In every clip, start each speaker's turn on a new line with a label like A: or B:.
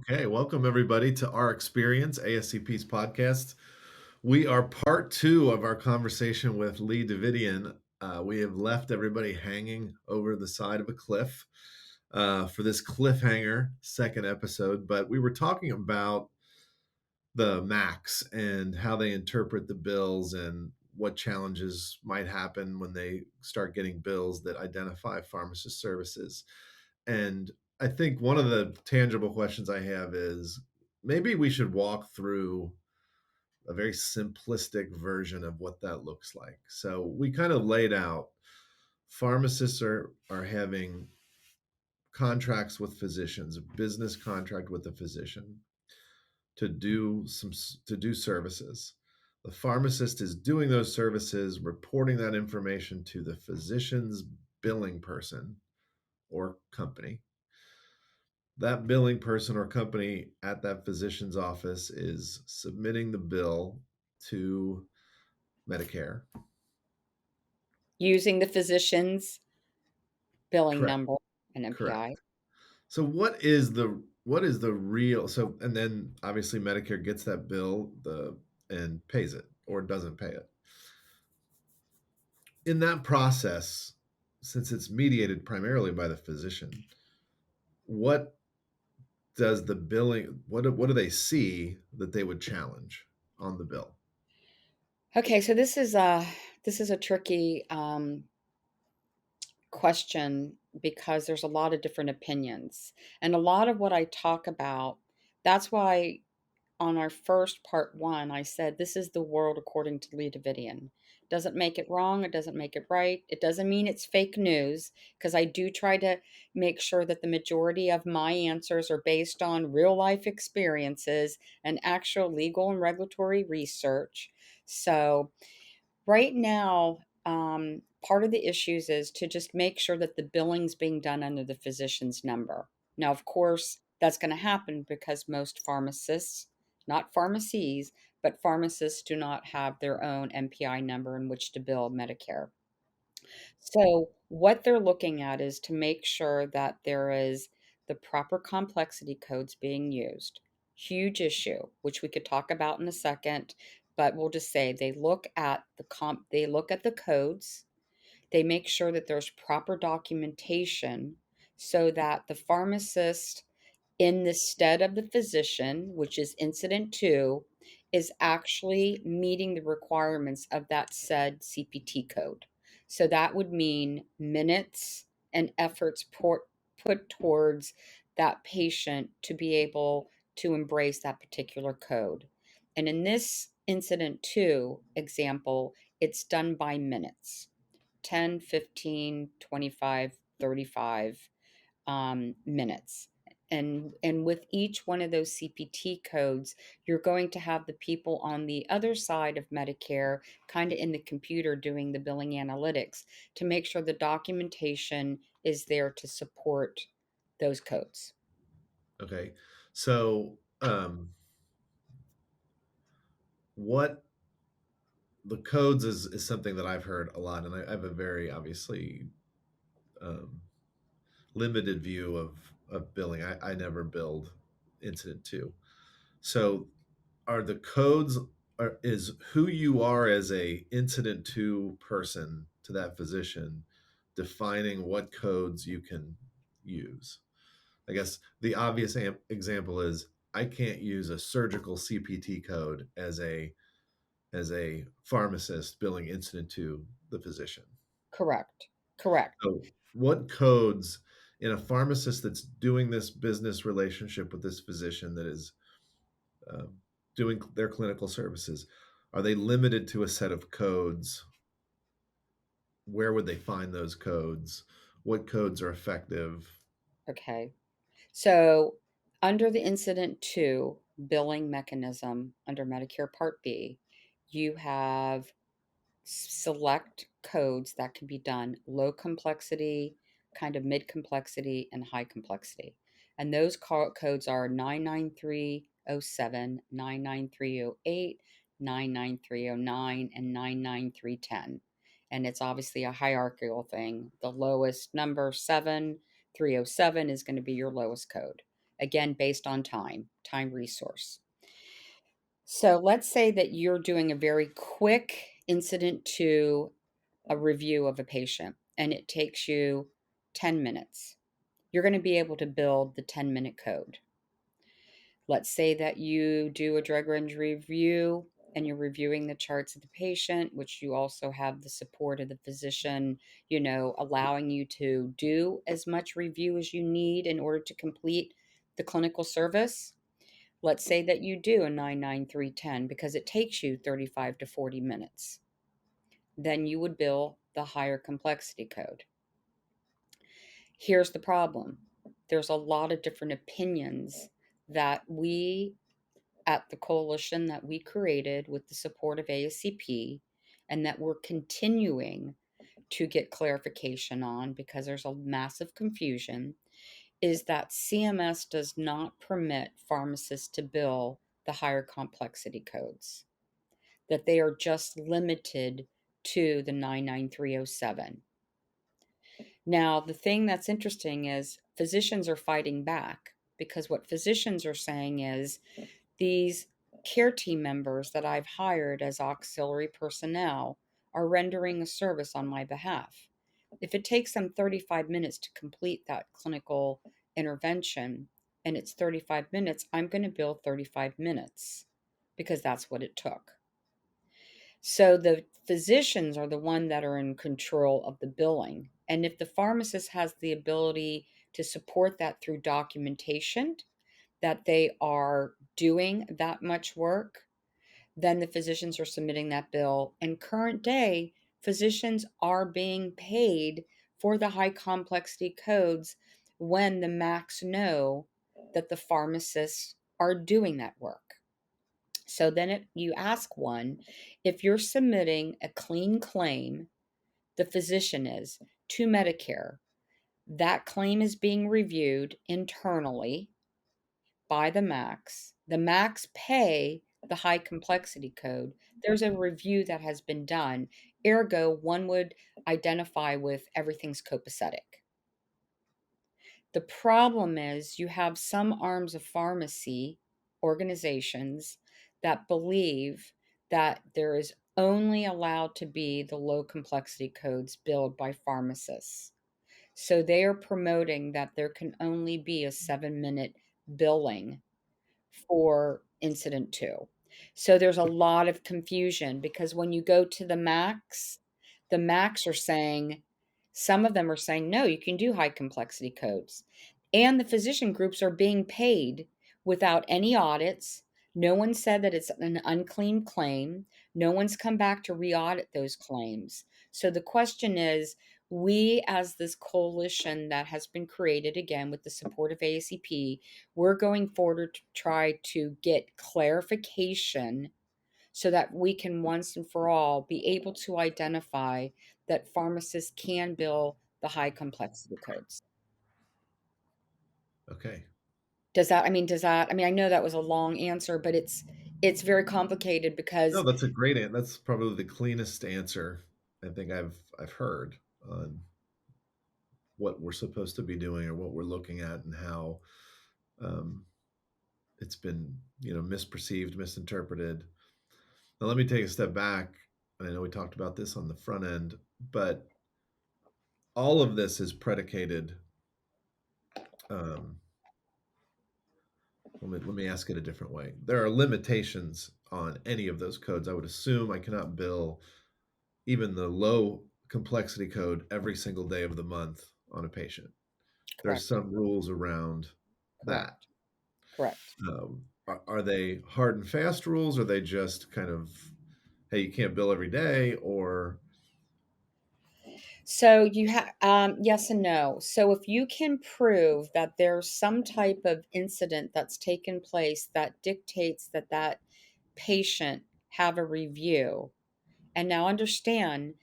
A: Okay, welcome everybody to our experience, ASCP's podcast. We are part two of our conversation with Leigh Davitian. We have left everybody hanging over the side of a cliff for this cliffhanger second episode, but we were talking about the MACs and how they interpret the bills and what challenges might happen when they start getting bills that identify pharmacist services. And I think one of the tangible questions I have is maybe we should walk through a very simplistic version of what that looks like. So we kind of laid out pharmacists are having contracts with physicians, a business contract with a physician to do services. The pharmacist is doing those services, reporting that information to the physician's billing person or company. That billing person or company at that physician's office is submitting the bill to Medicare.
B: Using the physician's billing
A: Correct.
B: number and
A: Correct.
B: MPI.
A: So what is the real so and then obviously Medicare gets that bill and pays it or doesn't pay it. In that process, since it's mediated primarily by the physician, what does the billing what do they see that they would challenge on the bill?
B: Okay, so this is a tricky question because there's a lot of different opinions. And a lot of what I talk about, that's why on our first part one, I said this is the world according to Leigh Davitian. Doesn't make it wrong, it doesn't make it right. It doesn't mean it's fake news, because I do try to make sure that the majority of my answers are based on real life experiences and actual legal and regulatory research. So right now, part of the issues is to just make sure that the billing's being done under the physician's number. Now, of course, that's going to happen because most pharmacists, not pharmacies, but pharmacists do not have their own MPI number in which to bill Medicare. So, what they're looking at is to make sure that there is the proper complexity codes being used. Huge issue, which we could talk about in a second, but we'll just say they look at the codes, they make sure that there's proper documentation so that the pharmacist in the stead of the physician, which is incident two, is actually meeting the requirements of that said CPT code. So that would mean minutes and efforts put towards that patient to be able to embrace that particular code. And in this incident two example, it's done by minutes. 10, 15, 25, 35 minutes. And with each one of those CPT codes, you're going to have the people on the other side of Medicare kind of in the computer doing the billing analytics to make sure the documentation is there to support those codes.
A: Okay. So, what the codes is something that I've heard a lot, and I have a very obviously um, limited view of billing. I never billed incident two. So, are the codes is who you are as a incident two person to that physician defining what codes you can use? I guess the obvious example is I can't use a surgical CPT code as a pharmacist billing incident to the physician.
B: Correct. Correct.
A: So, what codes in a pharmacist that's doing this business relationship with this physician that is um, doing their clinical services, are they limited to a set of codes? Where would they find those codes? What codes are effective?
B: Okay. So, under the incident two billing mechanism under Medicare Part B, you have select codes that can be done low complexity, kind of mid complexity, and high complexity. And those codes are 99307, 99308, 99309, and 99310. And it's obviously a hierarchical thing. The lowest number, 7307, is going to be your lowest code. again, based on time resource. So let's say that you're doing a very quick incident to a review of a patient and it takes you 10 minutes. You're going to be able to build the 10-minute code. Let's say that you do a drug range review and you're reviewing the charts of the patient, which you also have the support of the physician, allowing you to do as much review as you need in order to complete the clinical service. Let's say that you do a 99310 because it takes you 35 to 40 minutes. Then you would bill the higher complexity code. Here's the problem. There's a lot of different opinions that we at the coalition that we created with the support of ASCP and that we're continuing to get clarification on because there's a massive confusion is that CMS does not permit pharmacists to bill the higher complexity codes, that they are just limited to the 99307. Now, the thing that's interesting is physicians are fighting back because what physicians are saying is these care team members that I've hired as auxiliary personnel are rendering a service on my behalf. If it takes them 35 minutes to complete that clinical intervention and it's 35 minutes, I'm going to bill 35 minutes because that's what it took. So the physicians are the one that are in control of the billing. And if the pharmacist has the ability to support that through documentation, that they are doing that much work, then the physicians are submitting that bill. And current day, physicians are being paid for the high complexity codes when the MACs know that the pharmacists are doing that work. So then you ask one, if you're submitting a clean claim, the physician is, to Medicare, that claim is being reviewed internally by the MACs. The MACs pay the high complexity code. There's a review that has been done. Ergo, one would identify with everything's copacetic. The problem is you have some arms of pharmacy organizations that believe that there is only allowed to be the low complexity codes billed by pharmacists. So they are promoting that there can only be a 7-minute billing for incident 2. So there's a lot of confusion because when you go to the max are saying, some of them are saying, no, you can do high complexity codes. And the physician groups are being paid without any audits. No one said that it's an unclean claim. No one's come back to re-audit those claims. So the question is, we as this coalition that has been created again with the support of ASCP, we're going forward to try to get clarification so that we can once and for all be able to identify that pharmacists can bill the high complexity codes.
A: Okay.
B: I know that was a long answer, but it's very complicated
A: No,
B: because
A: that's a great answer. That's probably the cleanest answer I think I've heard on what we're supposed to be doing or what we're looking at and how um, it's been misperceived, misinterpreted. Now let me take a step back. I know we talked about this on the front end, but all of this is predicated. Um, let me ask it a different way. There are limitations on any of those codes. I would assume I cannot bill even the low complexity code every single day of the month on a patient. There's
B: correct,
A: some rules around that.
B: correct, correct.
A: Are they hard and fast rules? Or are they just kind of, hey, you can't bill every day? Or
B: So you have yes and no. So if you can prove that there's some type of incident that's taken place that dictates that that patient have a review, and now understand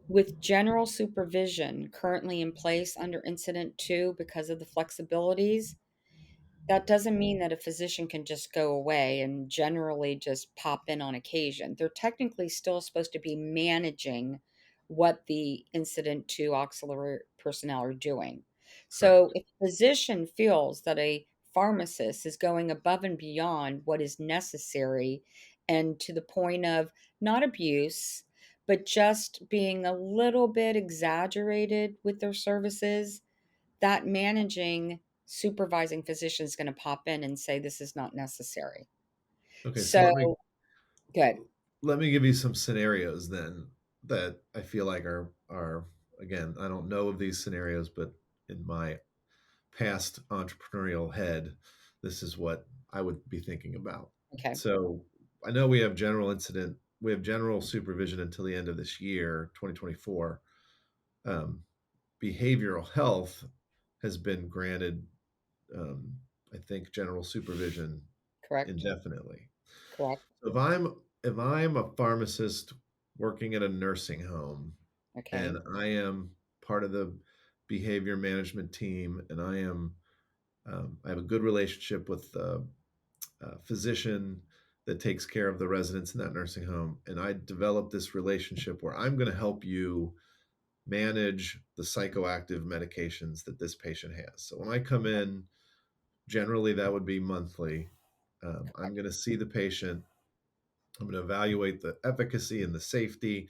B: with general supervision currently in place under incident 2 because of the flexibilities, that doesn't mean that a physician can just go away and generally just pop in on occasion. They're technically still supposed to be managing what the incident to auxiliary personnel are doing. So
A: correct?
B: if a physician feels that a pharmacist is going above and beyond what is necessary, and to the point of not abuse, but just being a little bit exaggerated with their services, that managing supervising physician is going to pop in and say this is not necessary.
A: Okay, so
B: So good.
A: let me give you some scenarios then that I feel like are again, I don't know of these scenarios, but in my past entrepreneurial head, this is what I would be thinking about.
B: Okay.
A: So I know we have general supervision until the end of this year, 2024. Um, Behavioral health has been granted, um, I think, general supervision
B: Correct.
A: indefinitely.
B: Correct.
A: So if I'm a pharmacist working at a nursing home
B: Okay.
A: and I am part of the behavior management team and I have a good relationship with the physician that takes care of the residents in that nursing home, and I develop this relationship where I'm going to help you manage the psychoactive medications that this patient has. So when I come in, generally that would be monthly. I'm going to see the patient. I'm going to evaluate the efficacy and the safety,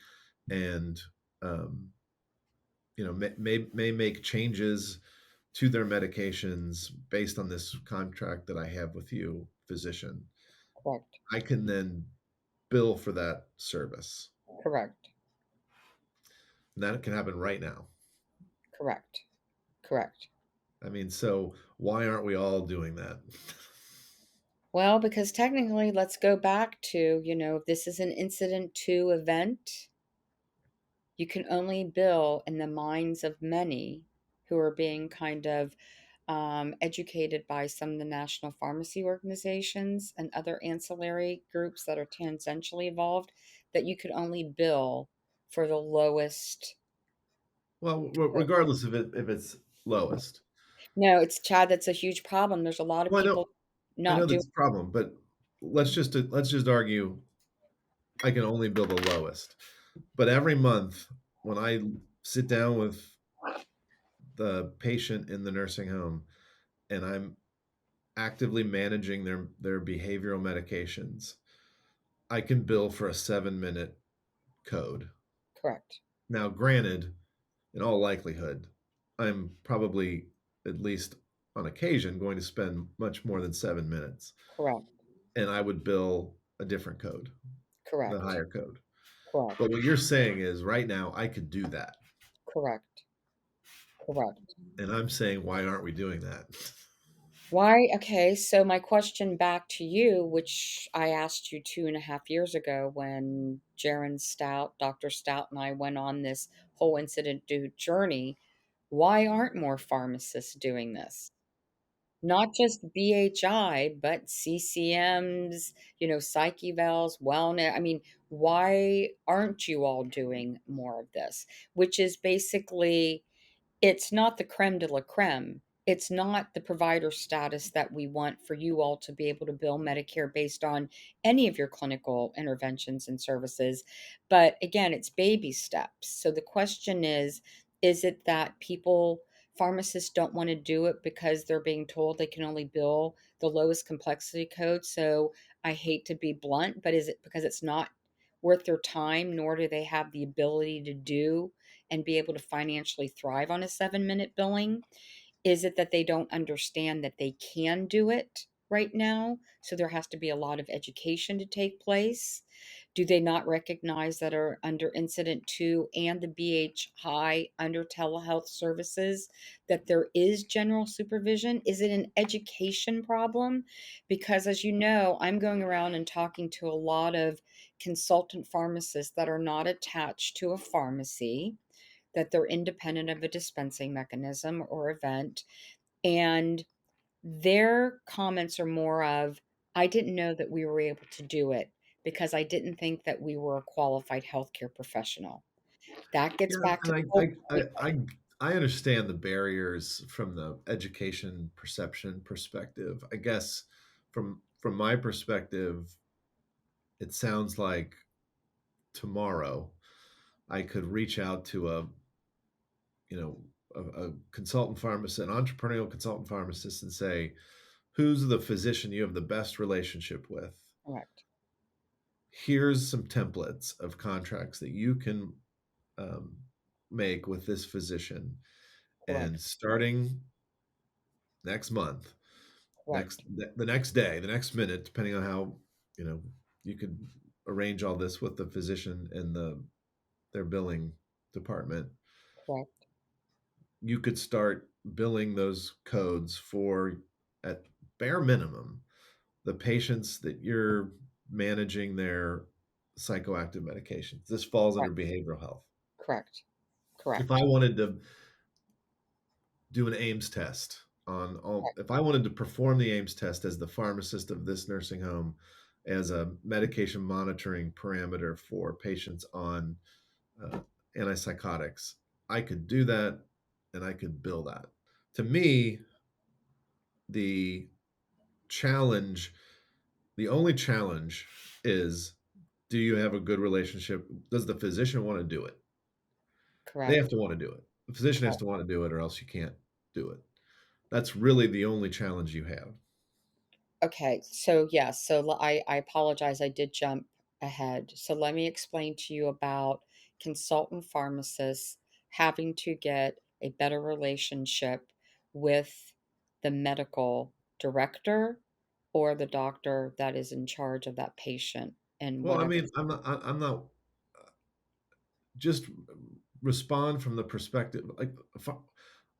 A: and um, may make changes to their medications based on this contract that I have with you, physician.
B: Correct.
A: I can then bill for that service.
B: Correct.
A: And that can happen right now.
B: Correct. Correct.
A: I mean, so why aren't we all doing that?
B: Well, because technically, let's go back to, if this is an incident to event, you can only bill in the minds of many who are being kind of educated by some of the national pharmacy organizations and other ancillary groups that are tangentially involved, that you could only bill for the lowest.
A: Well, regardless of it, if it's lowest.
B: No, it's Chad. That's a huge problem. There's a lot of
A: Well,
B: people
A: I know
B: not doing.
A: that's a problem, but let's just argue I can only bill the lowest. But every month when I sit down with the patient in the nursing home and I'm actively managing their behavioral medications, I can bill for a 7-minute code.
B: Correct.
A: Now, granted, in all likelihood, I'm probably, at least on occasion, going to spend much more than 7 minutes,
B: Correct.
A: and I would bill a different code, the
B: Correct.
A: higher code.
B: Correct.
A: But what you're saying is right now I could do that.
B: Correct. Correct.
A: And I'm saying, why aren't we doing that?
B: Why? Okay, so my question back to you, which I asked you 2.5 years ago when Jaron Stout, Dr. Stout, and I went on this whole incident to journey. Why aren't more pharmacists doing this? Not just BHI, but CCMs, psych evals, wellness. I mean, why aren't you all doing more of this? Which is basically, it's not the creme de la creme. It's not the provider status that we want for you all to be able to bill Medicare based on any of your clinical interventions and services. But again, it's baby steps. So the question is it that pharmacists don't want to do it because they're being told they can only bill the lowest complexity code? So I hate to be blunt, but is it because it's not worth their time, nor do they have the ability to do and be able to financially thrive on a 7-minute billing? Is it that they don't understand that they can do it right now? So there has to be a lot of education to take place. Do they not recognize that are under incident two and the BH high under telehealth services that there is general supervision? Is it an education problem? Because as you know, I'm going around and talking to a lot of consultant pharmacists that are not attached to a pharmacy, that they're independent of a dispensing mechanism or event. And their comments are more of, I didn't know that we were able to do it because I didn't think that we were a qualified healthcare professional. That gets
A: Yeah,
B: back to
A: and
B: the whole point.
A: I understand the barriers from the education perception perspective. I guess from my perspective, it sounds like tomorrow I could reach out to a consultant pharmacist, an entrepreneurial consultant pharmacist, and say, who's the physician you have the best relationship with.
B: Correct.
A: Here's some templates of contracts that you can um, make with this physician. And
B: Correct.
A: starting next month,
B: Correct.
A: the next day, the next minute, depending on how, you know, you could arrange all this with the physician and their billing department,
B: Correct.
A: you could start billing those codes for, at bare minimum, the patients that you're managing their psychoactive medications. This falls under
B: Correct.
A: behavioral health.
B: Correct.
A: If
B: Correct.
A: I wanted to do an Ames test on all,
B: Correct.
A: if I wanted to perform the Ames test as the pharmacist of this nursing home as a medication monitoring parameter for patients on uh, antipsychotics, I could do that and I could bill that. To me, the challenge, the only challenge is, do you have a good relationship? Does the physician want to do it? They have
B: Correct.
A: to want to do it. The physician has
B: Correct.
A: to want to do it, or else you can't do it. That's really the only challenge you have.
B: Okay, so yes, I apologize, I did jump ahead. So let me explain to you about consultant pharmacists having to get a better relationship with the medical director or the doctor that is in charge of that patient and
A: Well, I
B: whatever.
A: mean, I'm not just respond from the perspective like if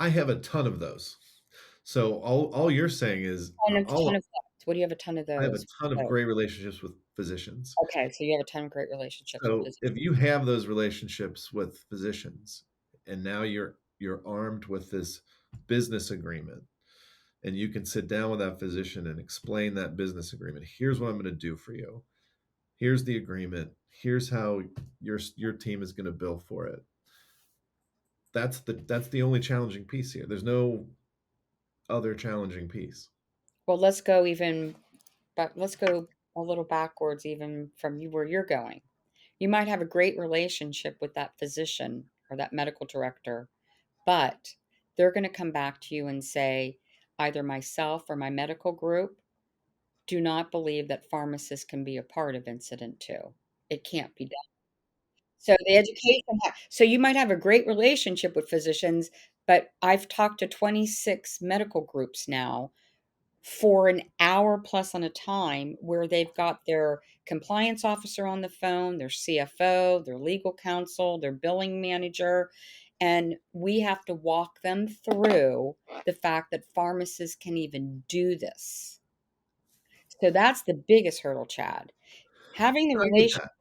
A: I have a ton of those. So all you're saying is
B: Ton
A: all
B: of what? What do you have a ton of
A: I have a
B: those?
A: ton of
B: Oh,
A: great relationships with physicians.
B: okay, so you have a ton of great relationships with
A: So
B: physicians.
A: if you have those relationships with physicians and now you're armed with this business agreement and you can sit down with that physician and explain that business agreement. Here's what I'm going to do for you. Here's the agreement. Here's how your team is going to bill for it. That's the only challenging piece here. There's no other challenging piece.
B: Well, let's go even but let's go a little backwards even from you where you're going. You might have a great relationship with that physician or that medical director, but they're going to come back to you and say, either myself or my medical group do not believe that pharmacists can be a part of incident two. It can't be done. So the education, so you might have a great relationship with physicians, but I've talked to 26 medical groups now for an hour plus on a time where they've got their compliance officer on the phone, their CFO, their legal counsel, their billing manager, and we have to walk them through the fact that pharmacists can even do this. So that's the biggest hurdle, Chad. Having the
A: I get
B: relation
A: that.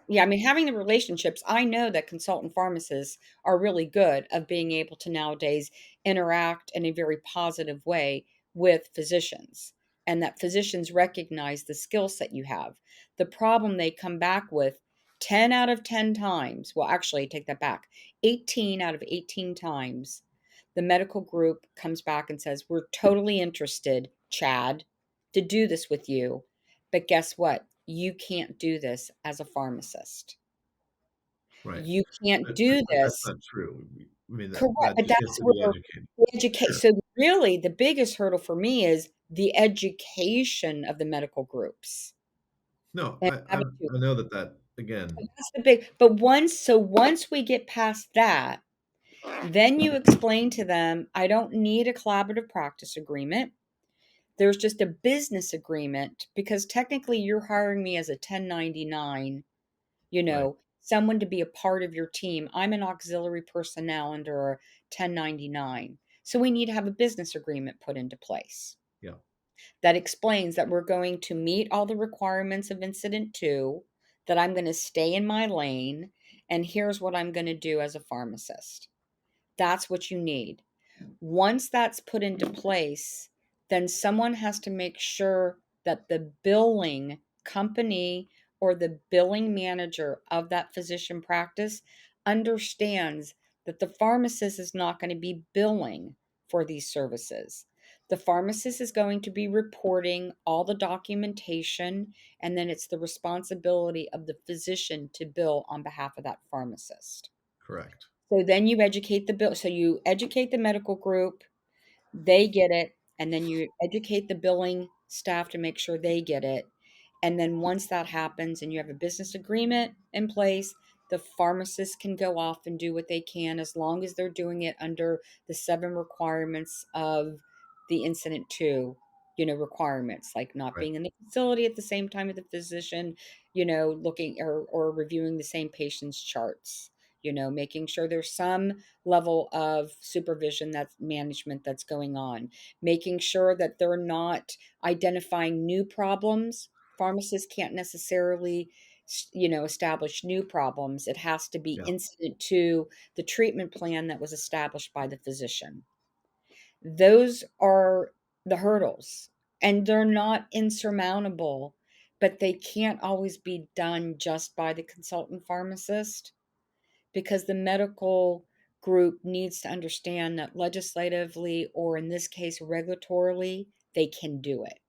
B: Yeah, I mean, having the relationships, I know that consultant pharmacists are really good of being able to nowadays interact in a very positive way with physicians, and that physicians recognize the skill set you have. The problem they come back with 10 out of 10 times, well, actually, take that back, 18 out of 18 times, the medical group comes back and says, "We're totally interested, Chad, to do this with you. But guess what? You can't do this as a pharmacist.
A: Right.
B: You can't
A: But,
B: do
A: but that's
B: this."
A: not true. I mean,
B: Correct,
A: that
B: but
A: just has
B: that's
A: to be
B: where
A: educated.
B: the educate.
A: Sure.
B: So really, the biggest hurdle for me is the education of the medical groups
A: No,
B: and having to.
A: I know that again.
B: That's the big. But once we get past that, then you explain to them, I don't need a collaborative practice agreement. There's just a business agreement because technically you're hiring me as a 1099,
A: Right.
B: someone to be a part of your team. I'm an auxiliary personnel under a 1099. So we need to have a business agreement put into place
A: Yeah.
B: that explains that we're going to meet all the requirements of incident two, that I'm going to stay in my lane, and here's what I'm going to do as a pharmacist. That's what you need. Once that's put into place, then someone has to make sure that the billing company or the billing manager of that physician practice understands that the pharmacist is not going to be billing for these services. The pharmacist is going to be reporting all the documentation, and then it's the responsibility of the physician to bill on behalf of that pharmacist.
A: Correct.
B: So then you educate the medical group, they get it. and then you educate the billing staff to make sure they get it. And then once that happens and you have a business agreement in place, the pharmacist can go off and do what they can as long as they're doing it under the 7 requirements of the incident 2, requirements, like not
A: Right.
B: being in the facility at the same time as the physician, looking or reviewing the same patient's charts, making sure there's some level of supervision, that's management that's going on, making sure that they're not identifying new problems. Pharmacists can't necessarily, establish new problems. It has to be
A: Yeah.
B: incident to the treatment plan that was established by the physician. Those are the hurdles, and they're not insurmountable, but they can't always be done just by the consultant pharmacist, because the medical group needs to understand that legislatively, or in this case, regulatorily, they can do it.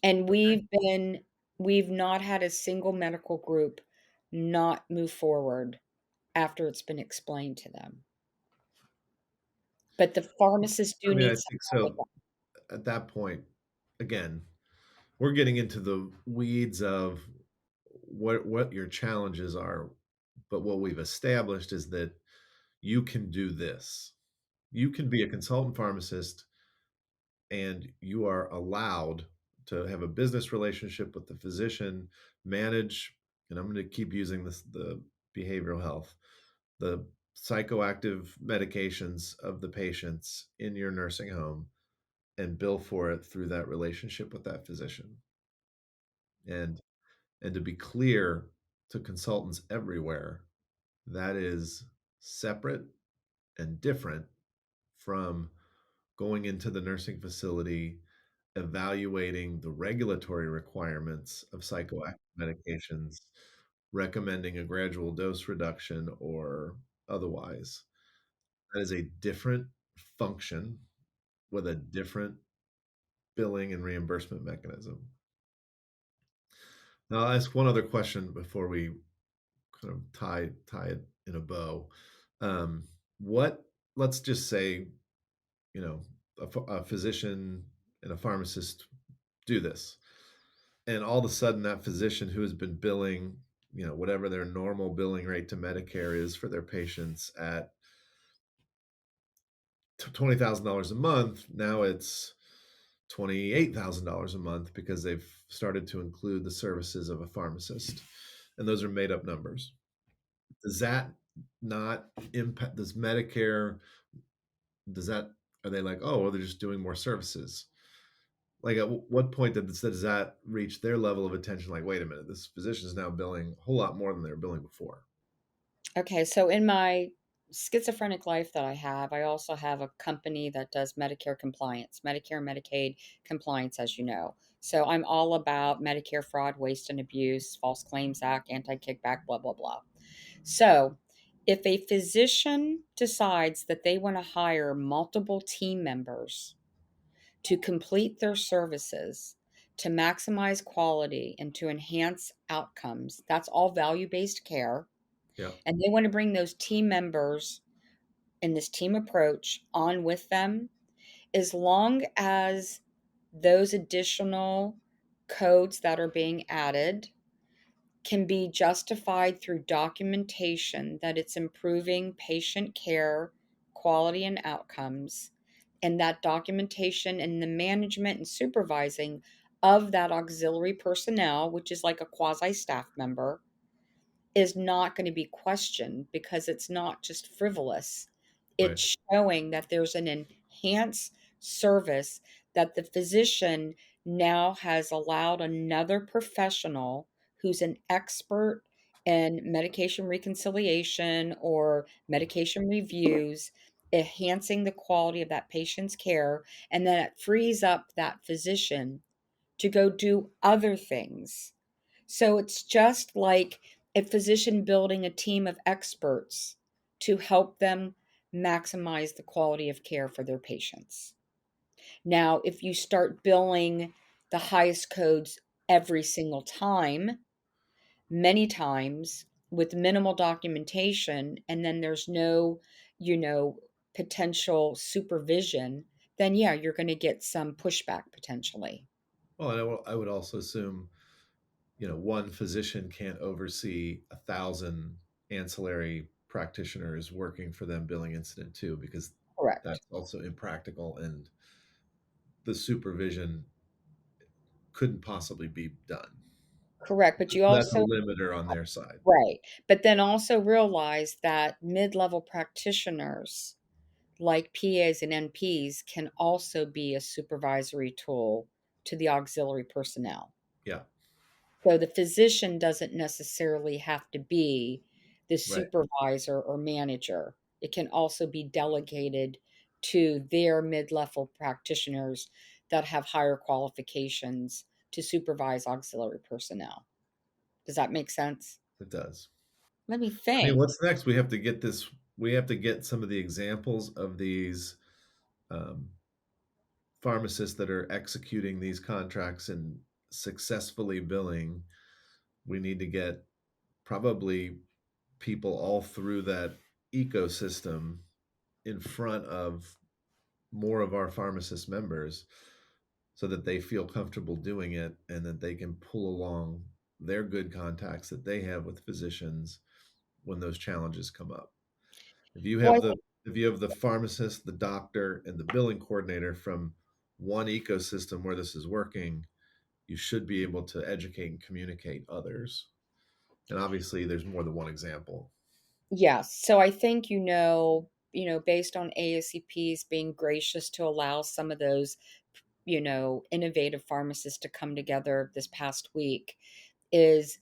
B: And we've not had a single medical group not move forward after it's been explained to them. But the pharmacists
A: I
B: do
A: mean,
B: need
A: I
B: some
A: think
B: help with
A: so.
B: that.
A: At that point, again, we're getting into the weeds of what your challenges are, but what we've established is that you can do this. You can be a consultant pharmacist, and you are allowed to have a business relationship with the physician, manage, and I'm going to keep using this, the behavioral health, the psychoactive medications of the patients in your nursing home, and bill for it through that relationship with that physician. And to be clear to consultants everywhere, that is separate and different from going into the nursing facility, evaluating the regulatory requirements of psychoactive medications, recommending a gradual dose reduction or otherwise. That is a different function with a different billing and reimbursement mechanism. Now, I'll ask one other question before we kind of tie it in a bow. What Let's just say, you know, a physician and a pharmacist do this, and all of a sudden that physician who has been billing, whatever their normal billing rate to Medicare is for their patients at $20,000 a month, now it's $28,000 a month because they've started to include the services of a pharmacist, and those are made up numbers. Does that not impact? Does Medicare? Does that? Are they like, oh, well, they're just doing more services? Like, at what point does that reach their level of attention? Like, wait a minute, this physician is now billing a whole lot more than they were billing before.
B: Okay, so in my schizophrenic life that I have, I also have a company that does Medicare compliance, Medicare and Medicaid compliance, as you know. So I'm all about Medicare fraud, waste and abuse, False Claims Act, anti kickback, blah, blah, blah. So if a physician decides that they want to hire multiple team members to complete their services, to maximize quality and to enhance outcomes, that's all value based care,
A: Yeah,
B: and they want to bring those team members in this team approach on with them, as long as those additional codes that are being added can be justified through documentation that it's improving patient care, quality, and outcomes, and that documentation and the management and supervising of that auxiliary personnel, which is like a quasi staff member, is not going to be questioned, because it's not just frivolous.
A: right,
B: It's showing that there's an enhanced service, that the physician now has allowed another professional who's an expert in medication reconciliation or medication reviews, enhancing the quality of that patient's care. And then it frees up that physician to go do other things. So it's just like a physician building a team of experts to help them maximize the quality of care for their patients. Now, if you start billing the highest codes every single time, many times with minimal documentation, and then there's no, you know, potential supervision, then yeah, you're going to get some pushback potentially.
A: Well, and I would also assume, one physician can't oversee 1,000 ancillary practitioners working for them billing incident two, because
B: Correct.
A: that's also impractical, and the supervision couldn't possibly be done.
B: Correct. But you
A: That's a
B: also,
A: limiter on their side.
B: right. But then also realize that mid-level practitioners like PAs and NPs can also be a supervisory tool to the auxiliary personnel.
A: Yeah,
B: So the physician doesn't necessarily have to be the
A: right.
B: supervisor or manager. It can also be delegated to their mid-level practitioners that have higher qualifications to supervise auxiliary personnel. Does that make sense?
A: It does.
B: Let me
A: I mean,
B: think.
A: what's next? We have to get some of the examples of these um, pharmacists that are executing these contracts and successfully billing. We need to get probably people all through that ecosystem in front of more of our pharmacist members, so that they feel comfortable doing it and that they can pull along their good contacts that they have with physicians when those challenges come up. If you
B: Well,
A: have the if you have the pharmacist, the doctor, and the billing coordinator from one ecosystem where this is working, you should be able to educate and communicate others. And obviously, there's more than one example.
B: yes. So I think, based on ASCPs being gracious to allow some of those, innovative pharmacists to come together this past week, is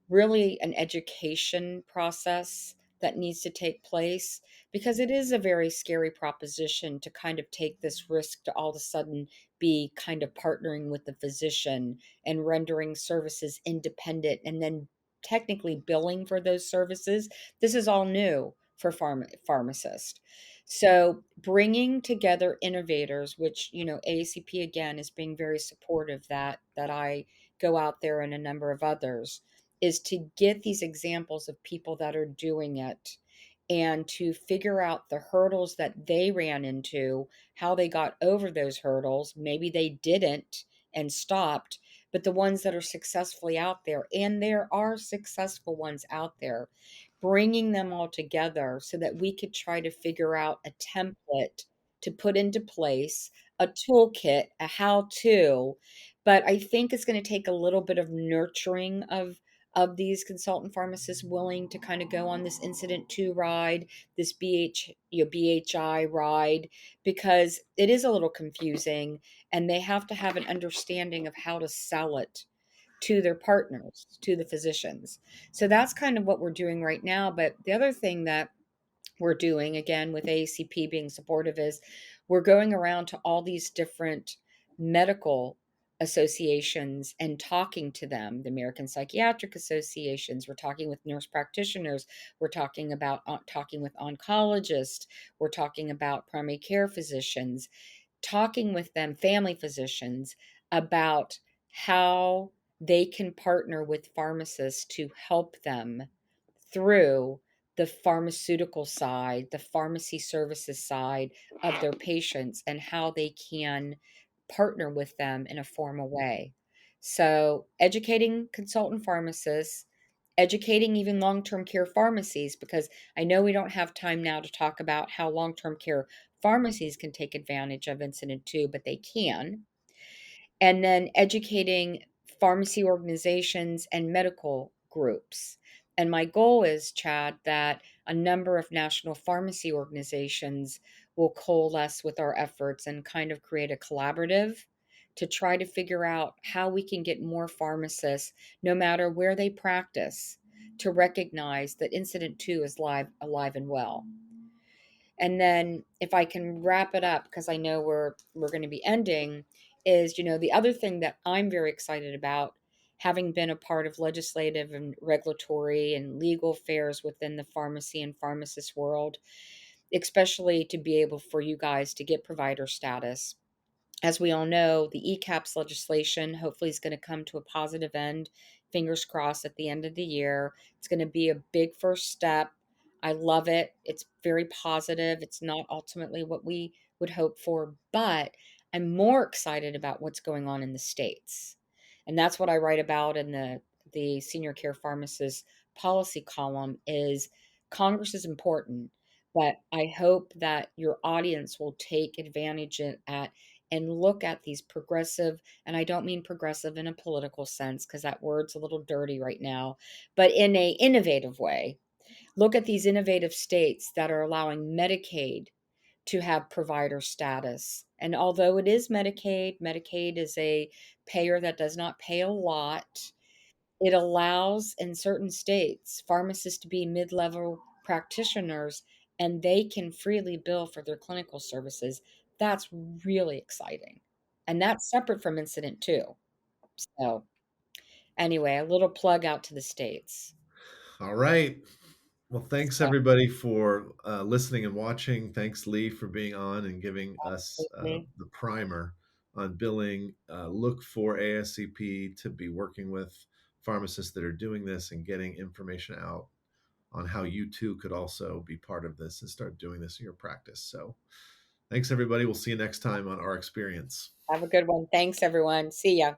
B: really an education process that needs to take place, because it is a very scary proposition to kind of take this risk to all of a sudden be kind of partnering with the physician and rendering services independent and then technically billing for those services. This is all new for pharmacists. So bringing together innovators, which ACP again is being very supportive, that I go out there and a number of others, is to get these examples of people that are doing it and to figure out the hurdles that they ran into, how they got over those hurdles. Maybe they didn't and stopped, but the ones that are successfully out there, and there are successful ones out there, bringing them all together so that we could try to figure out a template to put into place, a toolkit, a how to. But I think it's going to take a little bit of nurturing of these consultant pharmacists willing to kind of go on this incident 2 ride, this BHI ride, because it is a little confusing and they have to have an understanding of how to sell it to their partners, to the physicians. So that's kind of what we're doing right now. But the other thing that we're doing, again, with ACP being supportive, is we're going around to all these different medical associations and talking to them, the American Psychiatric Associations. We're talking with nurse practitioners. We're talking with oncologists. We're talking about primary care physicians, talking with them, family physicians, about how they can partner with pharmacists to help them through the pharmaceutical side, the pharmacy services side of their patients, and how they can partner with them in a formal way. So, educating consultant pharmacists, educating even long term care pharmacies, because I know we don't have time now to talk about how long term care pharmacies can take advantage of Incident 2, but they can. And then educating pharmacy organizations and medical groups. And my goal is, Chad, that a number of national pharmacy organizations will coalesce with our efforts and kind of create a collaborative to try to figure out how we can get more pharmacists, no matter where they practice, to recognize that Incident 2 is alive and well. And then if I can wrap it up, because I know we're going to be ending, is the other thing that I'm very excited about, having been a part of legislative and regulatory and legal affairs within the pharmacy and pharmacist world, especially to be able for you guys to get provider status. As we all know, the ECAPS legislation hopefully is going to come to a positive end. Fingers crossed at the end of the year. It's going to be a big first step I love it. It's very positive. It's not ultimately what we would hope for, but I'm more excited about what's going on in the states. And that's what I write about in the senior care pharmacist policy column is Congress is important, but I hope that your audience will take advantage at and look at these progressive, and I don't mean progressive in a political sense because that word's a little dirty right now, but in a innovative way. Look at these innovative states that are allowing Medicaid to have provider status. And although it is Medicaid, Medicaid is a payer that does not pay a lot. It allows in certain states pharmacists to be mid level practitioners and they can freely bill for their clinical services. That's really exciting. And that's separate from incident two. So, anyway, a little plug out to the states.
A: All right. Well, thanks
B: So,
A: everybody for listening and watching. Thanks, Leigh, for being on and giving us
B: absolutely.
A: the primer on billing. Look for ASCP to be working with pharmacists that are doing this and getting information out on how you too could also be part of this and start doing this in your practice. So, thanks everybody. We'll see you next time on Our Experience.
B: Have a good one. Thanks, everyone. See ya.